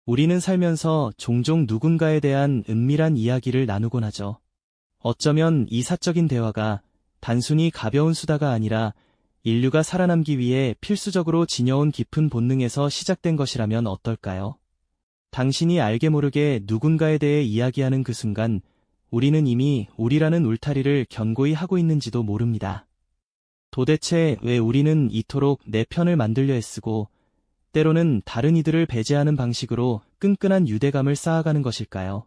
우리는 살면서 종종 누군가에 대한 은밀한 이야기를 나누곤 하죠. 어쩌면 이 사적인 대화가 단순히 가벼운 수다가 아니라 인류가 살아남기 위해 필수적으로 지녀온 깊은 본능에서 시작된 것이라면 어떨까요? 당신이 알게 모르게 누군가에 대해 이야기하는 그 순간 우리는 이미 우리라는 울타리를 견고히 하고 있는지도 모릅니다. 도대체 왜 우리는 이토록 내 편을 만들려 애쓰고 때로는 다른 이들을 배제하는 방식으로 끈끈한 유대감을 쌓아가는 것일까요?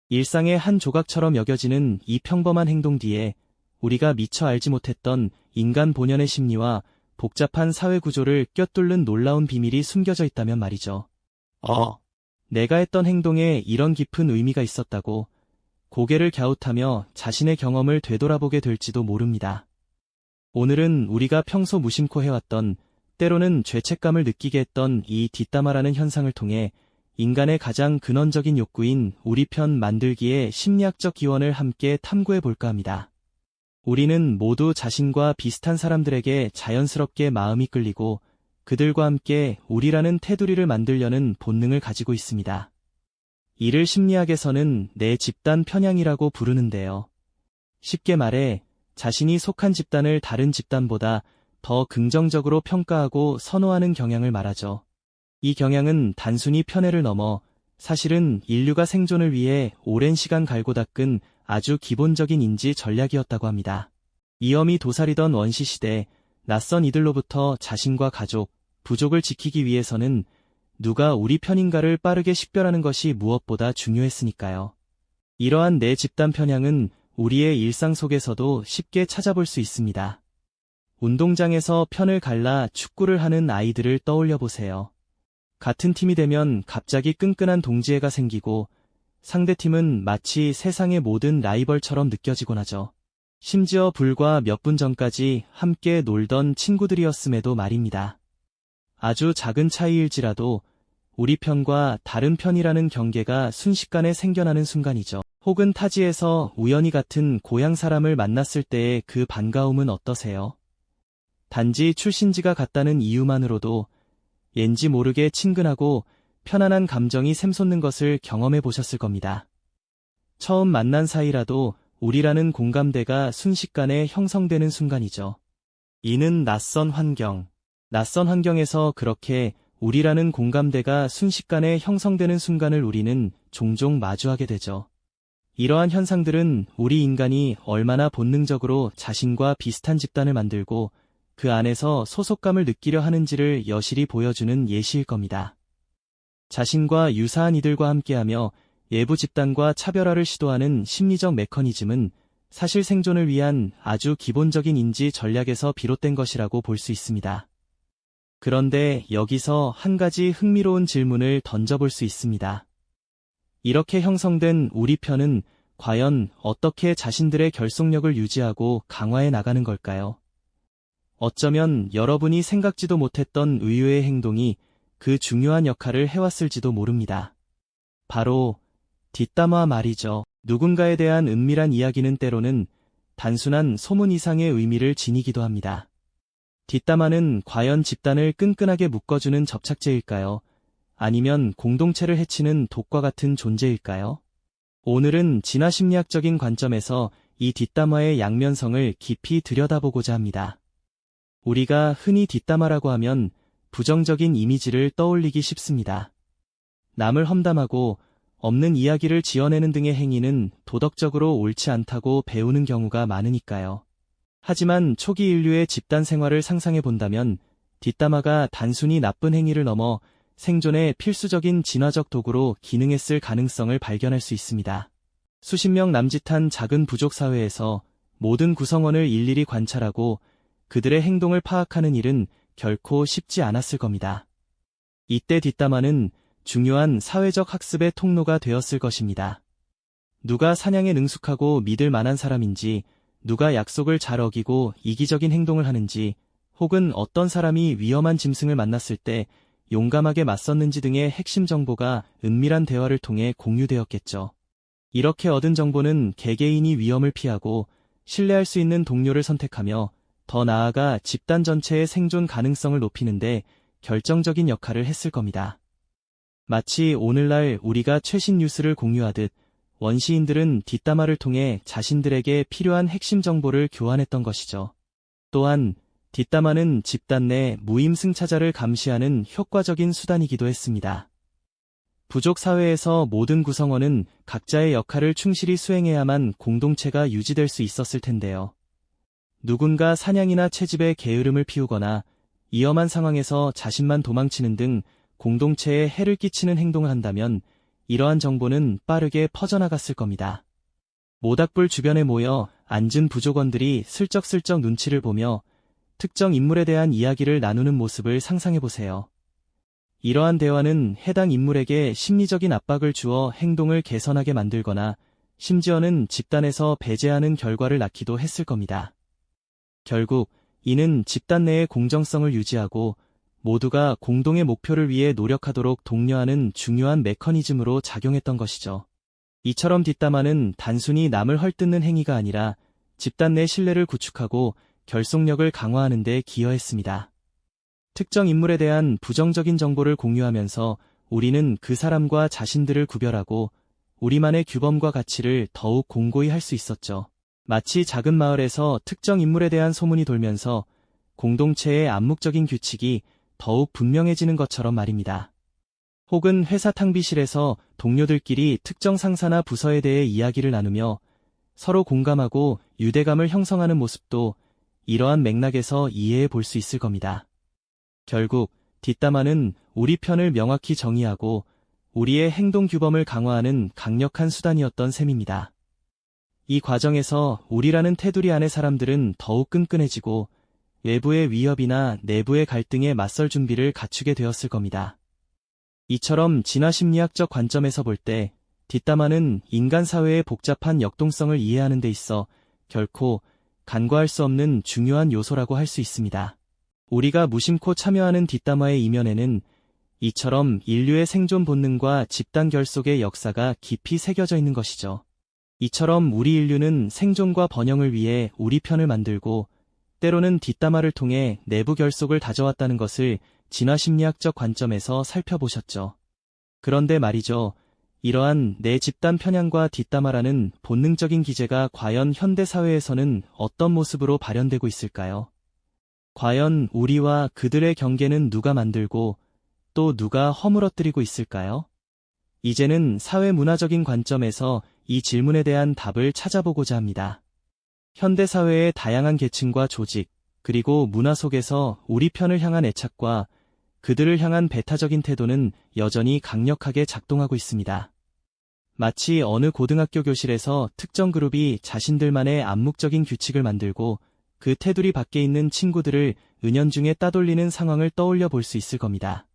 일상의 한 조각처럼 여겨지는 이 평범한 행동 뒤에 우리가 미처 알지 못했던 인간 본연의 심리와 복잡한 사회 구조를 꿰뚫는 놀라운 비밀이 숨겨져 있다면 말이죠. 내가 했던 행동에 이런 깊은 의미가 있었다고 고개를 갸웃하며 자신의 경험을 되돌아보게 될지도 모릅니다. 오늘은 우리가 평소 무심코 해왔던, 때로는 죄책감을 느끼게 했던 이 뒷담화라는 현상을 통해 인간의 가장 근원적인 욕구인 우리 편 만들기의 심리학적 기원을 함께 탐구해 볼까 합니다. 우리는 모두 자신과 비슷한 사람들에게 자연스럽게 마음이 끌리고 그들과 함께 우리라는 테두리를 만들려는 본능을 가지고 있습니다. 이를 심리학에서는 내 집단 편향이라고 부르는데요. 쉽게 말해 자신이 속한 집단을 다른 집단보다 더 긍정적으로 평가하고 선호하는 경향을 말하죠. 이 경향은 단순히 편애를 넘어 사실은 인류가 생존을 위해 오랜 시간 갈고 닦은 아주 기본적인 인지 전략이었다고 합니다. 위험이 도사리던 원시시대, 낯선 이들로부터 자신과 가족, 부족을 지키기 위해서는 누가 우리 편인가를 빠르게 식별하는 것이 무엇보다 중요했으니까요. 이러한 내 집단 편향은 우리의 일상 속에서도 쉽게 찾아볼 수 있습니다. 운동장에서 편을 갈라 축구를 하는 아이들을 떠올려 보세요. 같은 팀이 되면 갑자기 끈끈한 동지애가 생기고 상대팀은 마치 세상의 모든 라이벌처럼 느껴지곤 하죠. 심지어 불과 몇 분 전까지 함께 놀던 친구들이었음에도 말입니다. 아주 작은 차이일지라도 우리 편과 다른 편이라는 경계가 순식간에 생겨나는 순간이죠. 혹은 타지에서 우연히 같은 고향 사람을 만났을 때의 그 반가움은 어떠세요? 단지 출신지가 같다는 이유만으로도 왠지 모르게 친근하고 편안한 감정이 샘솟는 것을 경험해 보셨을 겁니다. 처음 만난 사이라도 우리라는 공감대가 순식간에 형성되는 순간이죠. 이는 낯선 환경에서 그렇게 우리라는 공감대가 순식간에 형성되는 순간을 우리는 종종 마주하게 되죠. 이러한 현상들은 우리 인간이 얼마나 본능적으로 자신과 비슷한 집단을 만들고 그 안에서 소속감을 느끼려 하는지를 여실히 보여주는 예시일 겁니다. 자신과 유사한 이들과 함께하며 외부 집단과 차별화를 시도하는 심리적 메커니즘은 사실 생존을 위한 아주 기본적인 인지 전략에서 비롯된 것이라고 볼 수 있습니다. 그런데 여기서 한 가지 흥미로운 질문을 던져볼 수 있습니다. 이렇게 형성된 우리 편은 과연 어떻게 자신들의 결속력을 유지하고 강화해 나가는 걸까요? 어쩌면 여러분이 생각지도 못했던 의외의 행동이 그 중요한 역할을 해왔을지도 모릅니다. 바로 뒷담화 말이죠. 누군가에 대한 은밀한 이야기는 때로는 단순한 소문 이상의 의미를 지니기도 합니다. 뒷담화는 과연 집단을 끈끈하게 묶어주는 접착제일까요? 아니면 공동체를 해치는 독과 같은 존재일까요? 오늘은 진화심리학적인 관점에서 이 뒷담화의 양면성을 깊이 들여다보고자 합니다. 우리가 흔히 뒷담화라고 하면 부정적인 이미지를 떠올리기 쉽습니다. 남을 험담하고 없는 이야기를 지어내는 등의 행위는 도덕적으로 옳지 않다고 배우는 경우가 많으니까요. 하지만 초기 인류의 집단 생활을 상상해 본다면 뒷담화가 단순히 나쁜 행위를 넘어 생존의 필수적인 진화적 도구로 기능했을 가능성을 발견할 수 있습니다. 수십 명 남짓한 작은 부족 사회에서 모든 구성원을 일일이 관찰하고 그들의 행동을 파악하는 일은 결코 쉽지 않았을 겁니다. 이때 뒷담화는 중요한 사회적 학습의 통로가 되었을 것입니다. 누가 사냥에 능숙하고 믿을 만한 사람인지, 누가 약속을 잘 어기고 이기적인 행동을 하는지, 혹은 어떤 사람이 위험한 짐승을 만났을 때 용감하게 맞섰는지 등의 핵심 정보가 은밀한 대화를 통해 공유되었겠죠. 이렇게 얻은 정보는 개개인이 위험을 피하고 신뢰할 수 있는 동료를 선택하며 더 나아가 집단 전체의 생존 가능성을 높이는데 결정적인 역할을 했을 겁니다. 마치 오늘날 우리가 최신 뉴스를 공유하듯 원시인들은 뒷담화를 통해 자신들에게 필요한 핵심 정보를 교환했던 것이죠. 또한 뒷담화는 집단 내 무임승차자를 감시하는 효과적인 수단이기도 했습니다. 부족 사회에서 모든 구성원은 각자의 역할을 충실히 수행해야만 공동체가 유지될 수 있었을 텐데요. 누군가 사냥이나 채집에 게으름을 피우거나 위험한 상황에서 자신만 도망치는 등 공동체에 해를 끼치는 행동을 한다면 이러한 정보는 빠르게 퍼져나갔을 겁니다. 모닥불 주변에 모여 앉은 부족원들이 슬쩍슬쩍 눈치를 보며 특정 인물에 대한 이야기를 나누는 모습을 상상해보세요. 이러한 대화는 해당 인물에게 심리적인 압박을 주어 행동을 개선하게 만들거나 심지어는 집단에서 배제하는 결과를 낳기도 했을 겁니다. 결국 이는 집단 내의 공정성을 유지하고 모두가 공동의 목표를 위해 노력하도록 독려하는 중요한 메커니즘으로 작용했던 것이죠. 이처럼 뒷담화는 단순히 남을 헐뜯는 행위가 아니라 집단 내 신뢰를 구축하고 결속력을 강화하는 데 기여했습니다. 특정 인물에 대한 부정적인 정보를 공유하면서 우리는 그 사람과 자신들을 구별하고 우리만의 규범과 가치를 더욱 공고히 할 수 있었죠. 마치 작은 마을에서 특정 인물에 대한 소문이 돌면서 공동체의 암묵적인 규칙이 더욱 분명해지는 것처럼 말입니다. 혹은 회사 탕비실에서 동료들끼리 특정 상사나 부서에 대해 이야기를 나누며 서로 공감하고 유대감을 형성하는 모습도 이러한 맥락에서 이해해 볼 수 있을 겁니다. 결국 뒷담화는 우리 편을 명확히 정의하고 우리의 행동 규범을 강화하는 강력한 수단이었던 셈입니다. 이 과정에서 우리라는 테두리 안의 사람들은 더욱 끈끈해지고 외부의 위협이나 내부의 갈등에 맞설 준비를 갖추게 되었을 겁니다. 이처럼 진화심리학적 관점에서 볼 때 뒷담화는 인간 사회의 복잡한 역동성을 이해하는 데 있어 결코 간과할 수 없는 중요한 요소라고 할 수 있습니다. 우리가 무심코 참여하는 뒷담화의 이면에는 이처럼 인류의 생존 본능과 집단 결속의 역사가 깊이 새겨져 있는 것이죠. 이처럼 우리 인류는 생존과 번영을 위해 우리 편을 만들고 때로는 뒷담화를 통해 내부 결속을 다져왔다는 것을 진화심리학적 관점에서 살펴보셨죠. 그런데 말이죠. 이러한 내 집단 편향과 뒷담화라는 본능적인 기제가 과연 현대 사회에서는 어떤 모습으로 발현되고 있을까요? 과연 우리와 그들의 경계는 누가 만들고 또 누가 허물어뜨리고 있을까요? 이제는 사회문화적인 관점에서 이 질문에 대한 답을 찾아보고자 합니다. 현대 사회의 다양한 계층과 조직, 그리고 문화 속에서 우리 편을 향한 애착과 그들을 향한 배타적인 태도는 여전히 강력하게 작동하고 있습니다. 마치 어느 고등학교 교실에서 특정 그룹이 자신들만의 암묵적인 규칙을 만들고 그 테두리 밖에 있는 친구들을 은연중에 따돌리는 상황을 떠올려 볼 수 있을 겁니다.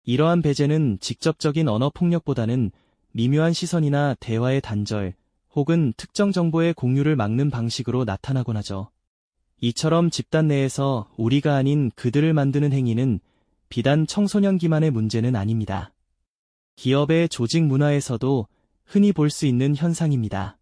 이러한 배제는 직접적인 언어 폭력보다는 미묘한 시선이나 대화의 단절, 혹은 특정 정보의 공유를 막는 방식으로 나타나곤 하죠. 이처럼 집단 내에서 우리가 아닌 그들을 만드는 행위는 비단 청소년기만의 문제는 아닙니다. 기업의 조직 문화에서도 흔히 볼 수 있는 현상입니다.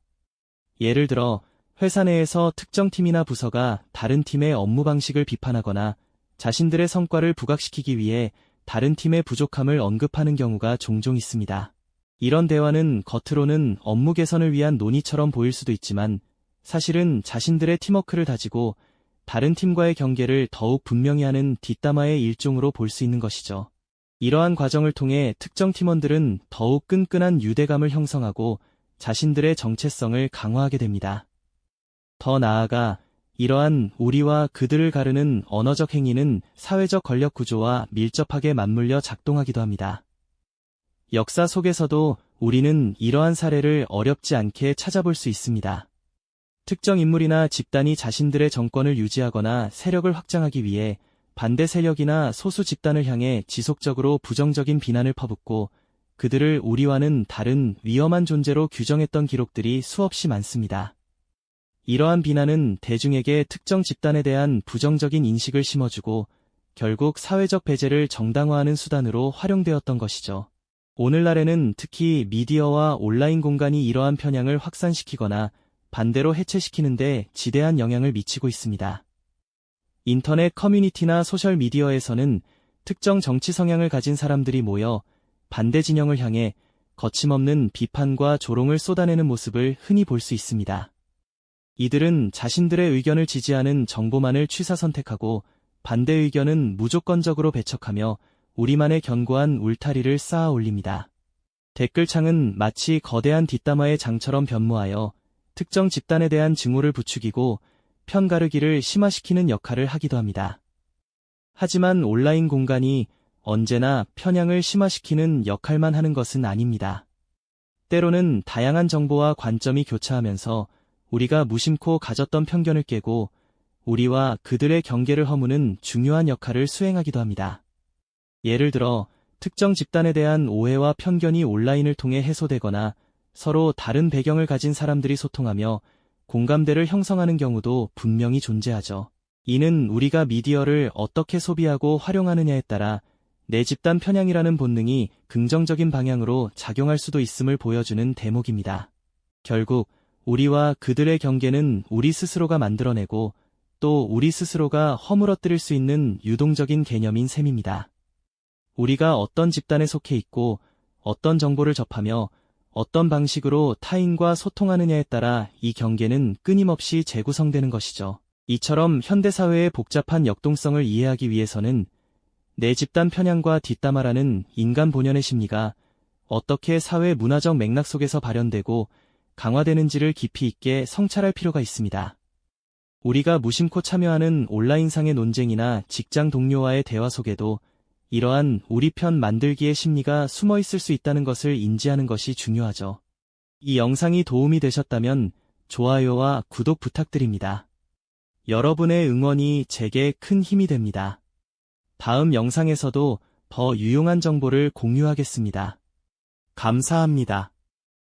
예를 들어 회사 내에서 특정 팀이나 부서가 다른 팀의 업무 방식을 비판하거나 자신들의 성과를 부각시키기 위해 다른 팀의 부족함을 언급하는 경우가 종종 있습니다. 이런 대화는 겉으로는 업무 개선을 위한 논의처럼 보일 수도 있지만 사실은 자신들의 팀워크를 다지고 다른 팀과의 경계를 더욱 분명히 하는 뒷담화의 일종으로 볼 수 있는 것이죠. 이러한 과정을 통해 특정 팀원들은 더욱 끈끈한 유대감을 형성하고 자신들의 정체성을 강화하게 됩니다. 더 나아가 이러한 우리와 그들을 가르는 언어적 행위는 사회적 권력 구조와 밀접하게 맞물려 작동하기도 합니다. 역사 속에서도 우리는 이러한 사례를 어렵지 않게 찾아볼 수 있습니다. 특정 인물이나 집단이 자신들의 정권을 유지하거나 세력을 확장하기 위해 반대 세력이나 소수 집단을 향해 지속적으로 부정적인 비난을 퍼붓고 그들을 우리와는 다른 위험한 존재로 규정했던 기록들이 수없이 많습니다. 이러한 비난은 대중에게 특정 집단에 대한 부정적인 인식을 심어주고 결국 사회적 배제를 정당화하는 수단으로 활용되었던 것이죠. 오늘날에는 특히 미디어와 온라인 공간이 이러한 편향을 확산시키거나 반대로 해체시키는데 지대한 영향을 미치고 있습니다. 인터넷 커뮤니티나 소셜미디어에서는 특정 정치 성향을 가진 사람들이 모여 반대 진영을 향해 거침없는 비판과 조롱을 쏟아내는 모습을 흔히 볼 수 있습니다. 이들은 자신들의 의견을 지지하는 정보만을 취사 선택하고 반대 의견은 무조건적으로 배척하며 우리만의 견고한 울타리를 쌓아 올립니다. 댓글창은 마치 거대한 뒷담화의 장처럼 변모하여 특정 집단에 대한 증오를 부추기고 편가르기를 심화시키는 역할을 하기도 합니다. 하지만 온라인 공간이 언제나 편향을 심화시키는 역할만 하는 것은 아닙니다. 때로는 다양한 정보와 관점이 교차하면서 우리가 무심코 가졌던 편견을 깨고 우리와 그들의 경계를 허무는 중요한 역할을 수행하기도 합니다. 예를 들어 특정 집단에 대한 오해와 편견이 온라인을 통해 해소되거나 서로 다른 배경을 가진 사람들이 소통하며 공감대를 형성하는 경우도 분명히 존재하죠. 이는 우리가 미디어를 어떻게 소비하고 활용하느냐에 따라 내 집단 편향이라는 본능이 긍정적인 방향으로 작용할 수도 있음을 보여주는 대목입니다. 결국 우리와 그들의 경계는 우리 스스로가 만들어내고 또 우리 스스로가 허물어뜨릴 수 있는 유동적인 개념인 셈입니다. 우리가 어떤 집단에 속해 있고 어떤 정보를 접하며 어떤 방식으로 타인과 소통하느냐에 따라 이 경계는 끊임없이 재구성되는 것이죠. 이처럼 현대사회의 복잡한 역동성을 이해하기 위해서는 내 집단 편향과 뒷담화라는 인간 본연의 심리가 어떻게 사회 문화적 맥락 속에서 발현되고 강화되는지를 깊이 있게 성찰할 필요가 있습니다. 우리가 무심코 참여하는 온라인상의 논쟁이나 직장 동료와의 대화 속에도 이러한 우리 편 만들기의 심리가 숨어 있을 수 있다는 것을 인지하는 것이 중요하죠. 이 영상이 도움이 되셨다면 좋아요와 구독 부탁드립니다. 여러분의 응원이 제게 큰 힘이 됩니다. 다음 영상에서도 더 유용한 정보를 공유하겠습니다. 감사합니다.